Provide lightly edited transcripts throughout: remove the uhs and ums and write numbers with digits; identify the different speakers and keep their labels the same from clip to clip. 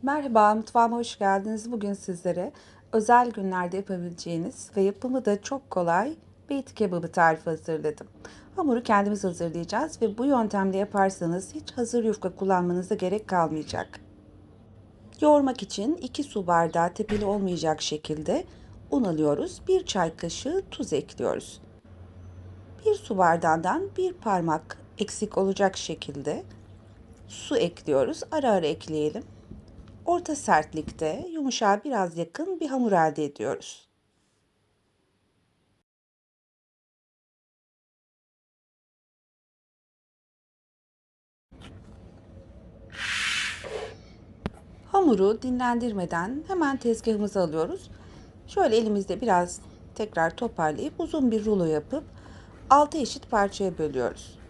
Speaker 1: Merhaba, mutfağıma hoş geldiniz. Bugün sizlere özel günlerde yapabileceğiniz ve yapımı da çok kolay beyti kebabı tarifi hazırladım. Hamuru kendimiz hazırlayacağız ve bu yöntemle yaparsanız hiç hazır yufka kullanmanıza gerek kalmayacak. Yoğurmak için 2 su bardağı tepeli olmayacak şekilde un alıyoruz. 1 çay kaşığı tuz ekliyoruz. 1 su bardağından 1 parmak eksik olacak şekilde su ekliyoruz. Ara ara ekleyelim. Orta sertlikte, yumuşağa biraz yakın bir hamur elde ediyoruz. Hamuru dinlendirmeden hemen tezgahımıza alıyoruz. Şöyle elimizde biraz tekrar toparlayıp uzun bir rulo yapıp 6 eşit parçaya bölüyoruz.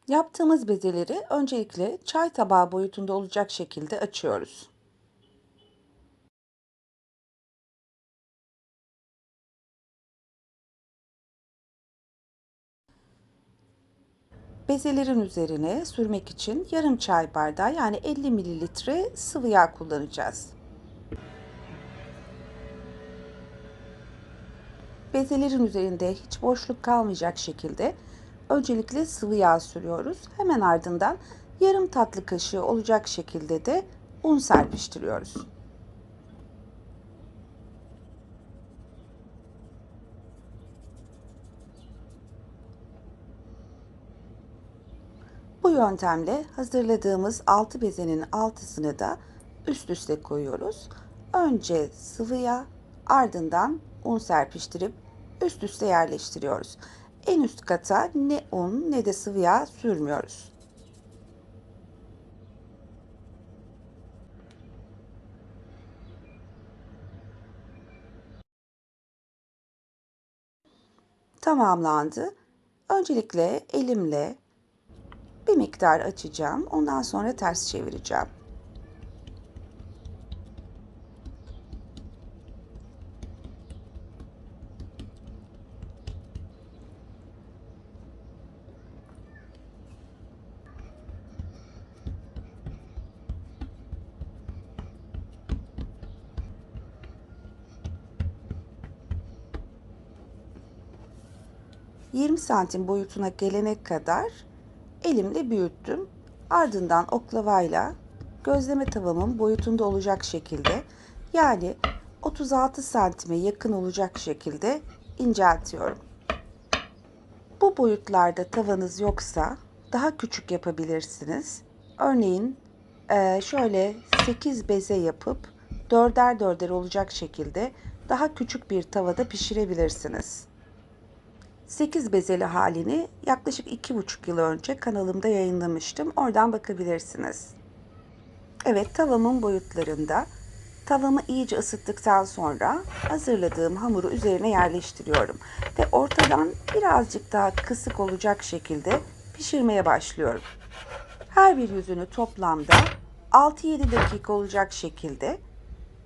Speaker 1: Yaptığımız bezeleri öncelikle çay tabağı boyutunda olacak şekilde açıyoruz. Bezelerin üzerine sürmek için yarım çay bardağı yani 50 mililitre sıvı yağ kullanacağız. Bezelerin üzerinde hiç boşluk kalmayacak şekilde öncelikle sıvı yağ sürüyoruz. Hemen ardından yarım tatlı kaşığı olacak şekilde de un serpiştiriyoruz. Bu yöntemle hazırladığımız 6 bezenin altısını da üst üste koyuyoruz. Önce sıvı yağ, ardından un serpiştirip üst üste yerleştiriyoruz. En üst kata ne un ne de sıvı yağ sürmüyoruz. Tamamlandı. Öncelikle elimle bir miktar açacağım. Ondan sonra ters çevireceğim. 20 santim boyutuna gelene kadar elimle büyüttüm. Ardından oklavayla gözleme tavamın boyutunda olacak şekilde, yani 36 santime yakın olacak şekilde inceltiyorum. Bu boyutlarda tavanız yoksa daha küçük yapabilirsiniz. Örneğin şöyle 8 beze yapıp dörder dörder olacak şekilde daha küçük bir tavada pişirebilirsiniz. 8 bezeli halini yaklaşık 2,5 yıl önce kanalımda yayınlamıştım. Oradan bakabilirsiniz. Evet, tavamın boyutlarında. Tavamı iyice ısıttıktan sonra hazırladığım hamuru üzerine yerleştiriyorum ve ortadan birazcık daha kısık olacak şekilde pişirmeye başlıyorum. Her bir yüzünü toplamda 6-7 dakika olacak şekilde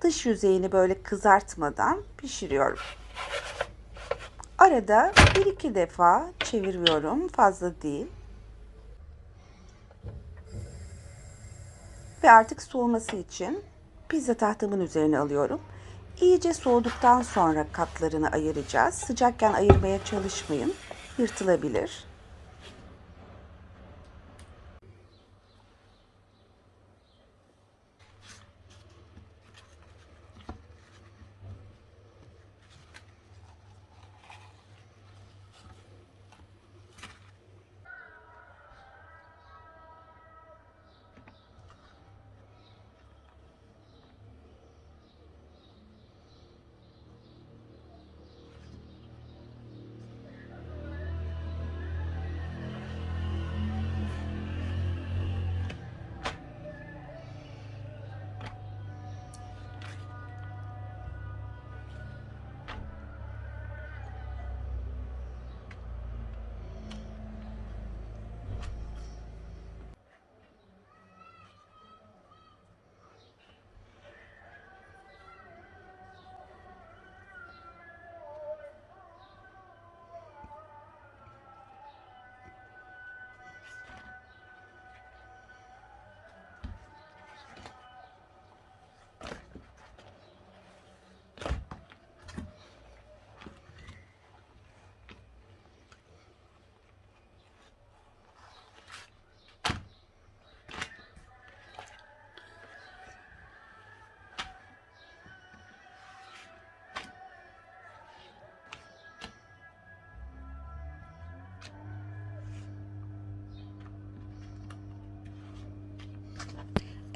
Speaker 1: dış yüzeyini böyle kızartmadan pişiriyorum. Arada 1-2 defa çeviriyorum, fazla değil. Ve artık soğuması için pizza tahtamın üzerine alıyorum. İyice soğuduktan sonra katlarını ayıracağız. Sıcakken ayırmaya çalışmayın, yırtılabilir.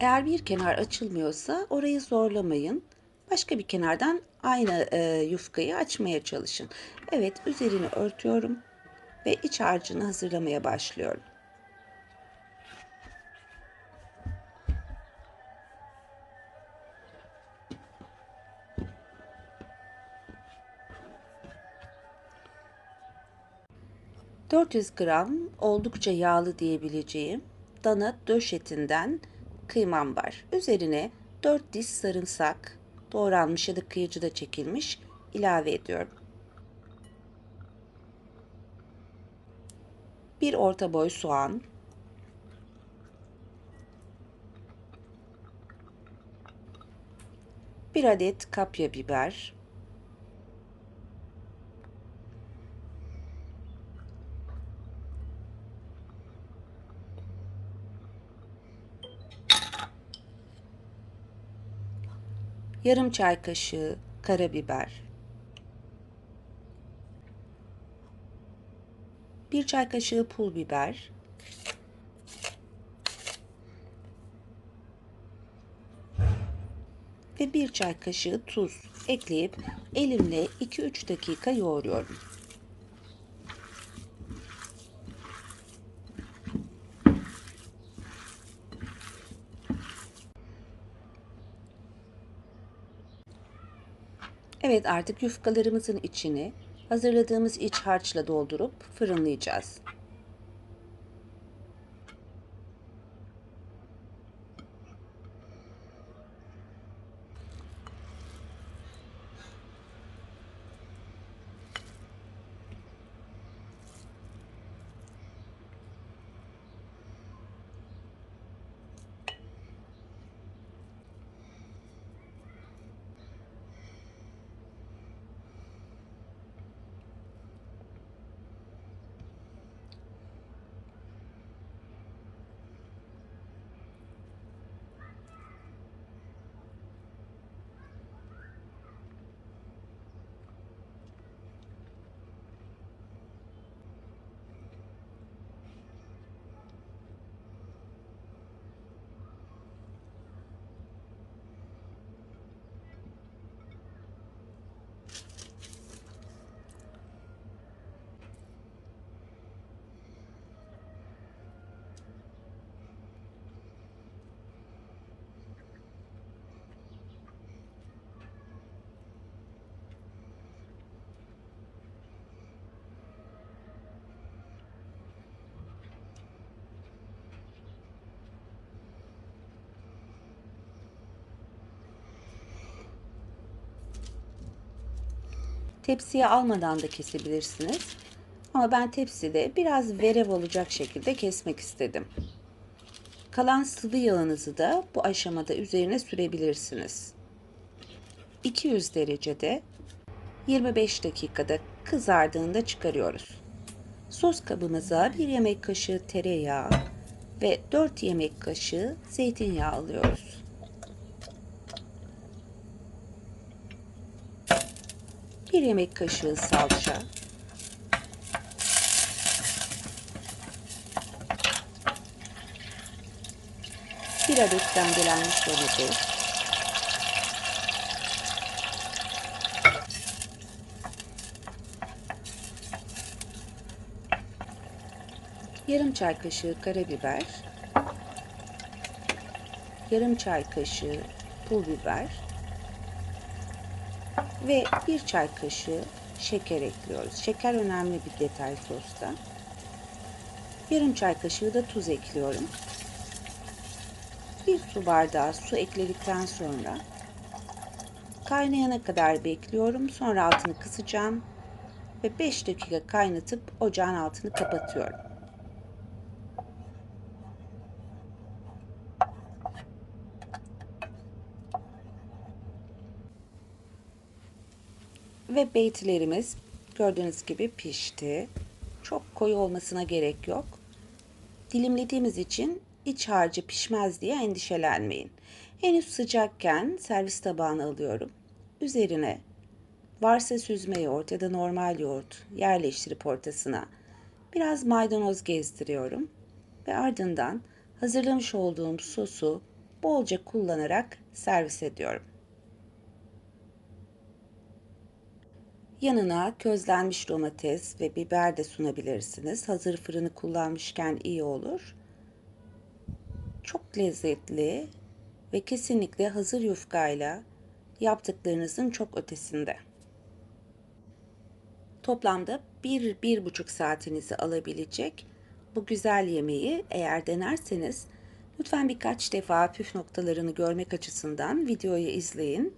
Speaker 1: Eğer bir kenar açılmıyorsa orayı zorlamayın. Başka bir kenardan aynı yufkayı açmaya çalışın. Evet, üzerini örtüyorum ve iç harcını hazırlamaya başlıyorum. ...400 gram oldukça yağlı diyebileceğim dana döş etinden kıymam var. Üzerine 4 diş sarımsak, doğranmış ya da kıyıcıda çekilmiş, ilave ediyorum. Bir orta boy soğan, bir adet kapya biber, yarım çay kaşığı karabiber, bir çay kaşığı pul biber ve bir çay kaşığı tuz ekleyip elimle 2-3 dakika yoğuruyorum. Evet, artık yufkalarımızın içini hazırladığımız iç harçla doldurup fırınlayacağız. Tepsiye almadan da kesebilirsiniz. Ama ben tepside biraz verev olacak şekilde kesmek istedim. Kalan sıvı yağınızı da bu aşamada üzerine sürebilirsiniz. 200 derecede 25 dakikada kızardığında çıkarıyoruz. Sos kabımıza 1 yemek kaşığı tereyağı ve 4 yemek kaşığı zeytinyağı alıyoruz. Bir yemek kaşığı salça, bir adet rendelenmiş domates, yarım çay kaşığı karabiber, yarım çay kaşığı pul biber ve bir çay kaşığı şeker ekliyoruz. Şeker önemli bir detay sosta. Yarım çay kaşığı da tuz ekliyorum. Bir su bardağı su ekledikten sonra kaynayana kadar bekliyorum. Sonra altını kısacağım ve 5 dakika kaynatıp ocağın altını kapatıyorum. Ve beytilerimiz gördüğünüz gibi pişti. Çok koyu olmasına gerek yok. Dilimlediğimiz için iç harcı pişmez diye endişelenmeyin. Henüz sıcakken servis tabağına alıyorum. Üzerine varsa süzme yoğurt ya da normal yoğurt yerleştirip ortasına biraz maydanoz gezdiriyorum ve ardından hazırlamış olduğum sosu bolca kullanarak servis ediyorum. Yanına közlenmiş domates ve biber de sunabilirsiniz. Hazır fırını kullanmışken iyi olur. Çok lezzetli ve kesinlikle hazır yufkayla yaptıklarınızın çok ötesinde. Toplamda 1-1,5 saatinizi alabilecek bu güzel yemeği eğer denerseniz lütfen birkaç defa püf noktalarını görmek açısından videoyu izleyin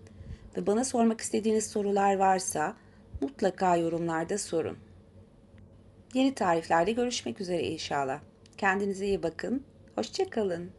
Speaker 1: ve bana sormak istediğiniz sorular varsa mutlaka yorumlarda sorun. Yeni tariflerde görüşmek üzere inşallah. Kendinize iyi bakın. Hoşça kalın.